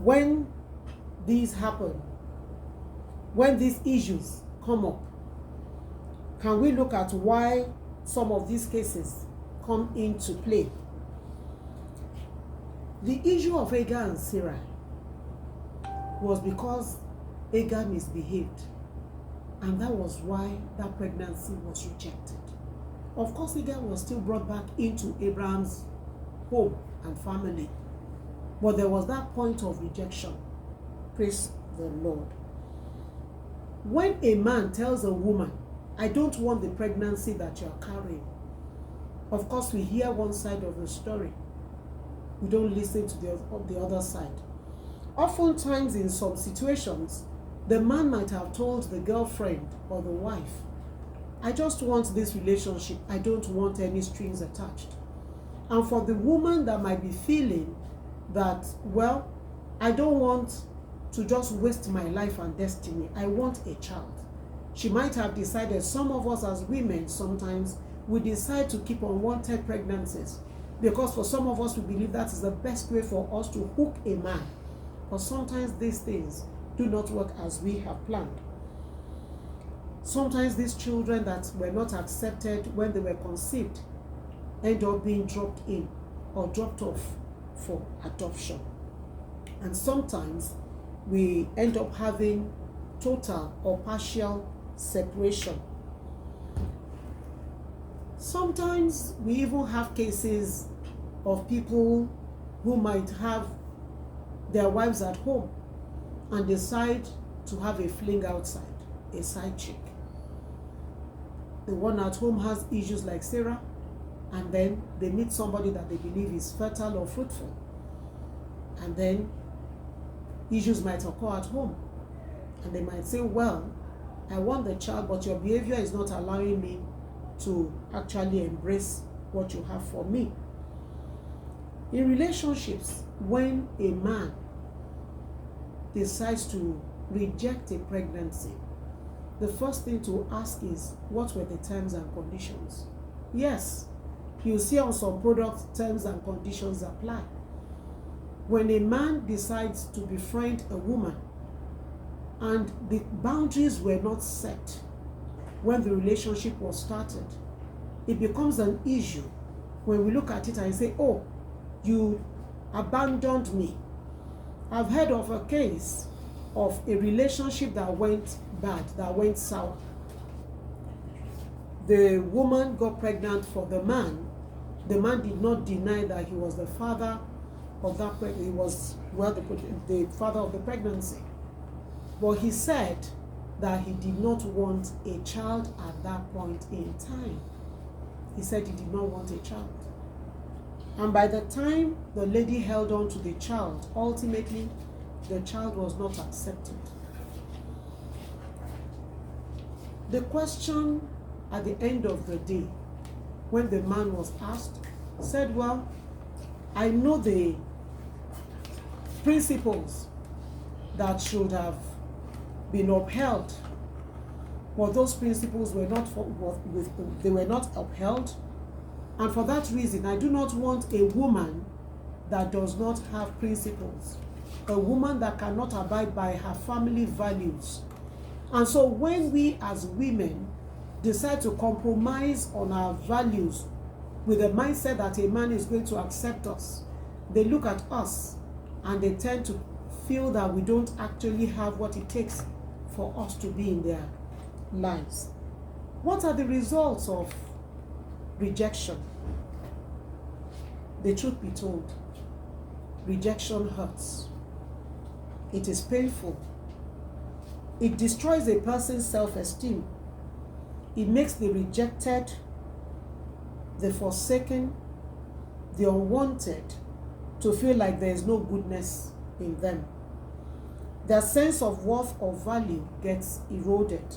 when these happen, when these issues come up, can we look at why some of these cases come into play? The issue of Hagar and Sarah was because Hagar misbehaved, and that was why that pregnancy was rejected. Of course, Hagar was still brought back into Abraham's home and family, but there was that point of rejection. Praise the Lord. When a man tells a woman, I don't want the pregnancy that you're carrying, of course we hear one side of the story. We don't listen to the other side. Oftentimes in some situations, the man might have told the girlfriend or the wife, I just want this relationship. I don't want any strings attached. And for the woman that might be feeling that, well, I don't want to just waste my life and destiny. I want a child. She might have decided, some of us as women, sometimes we decide to keep unwanted pregnancies because for some of us, we believe that is the best way for us to hook a man. But sometimes these things do not work as we have planned. Sometimes these children that were not accepted when they were conceived end up being dropped in or dropped off for adoption. And sometimes we end up having total or partial separation. Sometimes we even have cases of people who might have their wives at home and decide to have a fling outside, a side chick. The one at home has issues like Sarah, and then they meet somebody that they believe is fertile or fruitful. And then issues might occur at home. And they might say, well, I want the child, but your behavior is not allowing me to actually embrace what you have for me. In relationships, when a man decides to reject a pregnancy, the first thing to ask is, what were the terms and conditions? Yes, you see on some products, terms and conditions apply. When a man decides to befriend a woman and the boundaries were not set when the relationship was started, it becomes an issue when we look at it and say, oh, you abandoned me. I've heard of a case of a relationship that went bad, that went sour. The woman got pregnant for the man. The man did not deny that he was the father of that pregnancy. He was, well, the father of the pregnancy. But he said that he did not want a child at that point in time. He said he did not want a child. And by the time the lady held on to the child, ultimately, the child was not accepted. The question at the end of the day, when the man was asked, said, well, I know the principles that should have been upheld, but those principles were not upheld. And for that reason, I do not want a woman that does not have principles, a woman that cannot abide by her family values. And so when we as women decide to compromise on our values with the mindset that a man is going to accept us, they look at us and they tend to feel that we don't actually have what it takes for us to be in their lives. What are the results of rejection? The truth be told, rejection hurts. It is painful. It destroys a person's self-esteem. It makes the rejected, the forsaken, the unwanted to feel like there is no goodness in them. Their sense of worth or value gets eroded.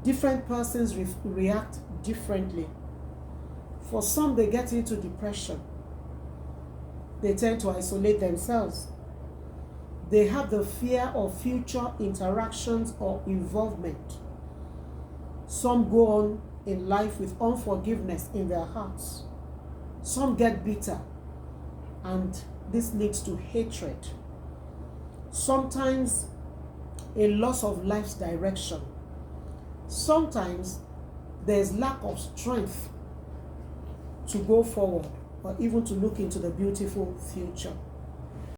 Different persons react differently. For some, they get into depression. They tend to isolate themselves. They have the fear of future interactions or involvement. Some go on in life with unforgiveness in their hearts. Some get bitter, and this leads to hatred Sometimes a loss of life's direction. Sometimes there's lack of strength to go forward or even to look into the beautiful future.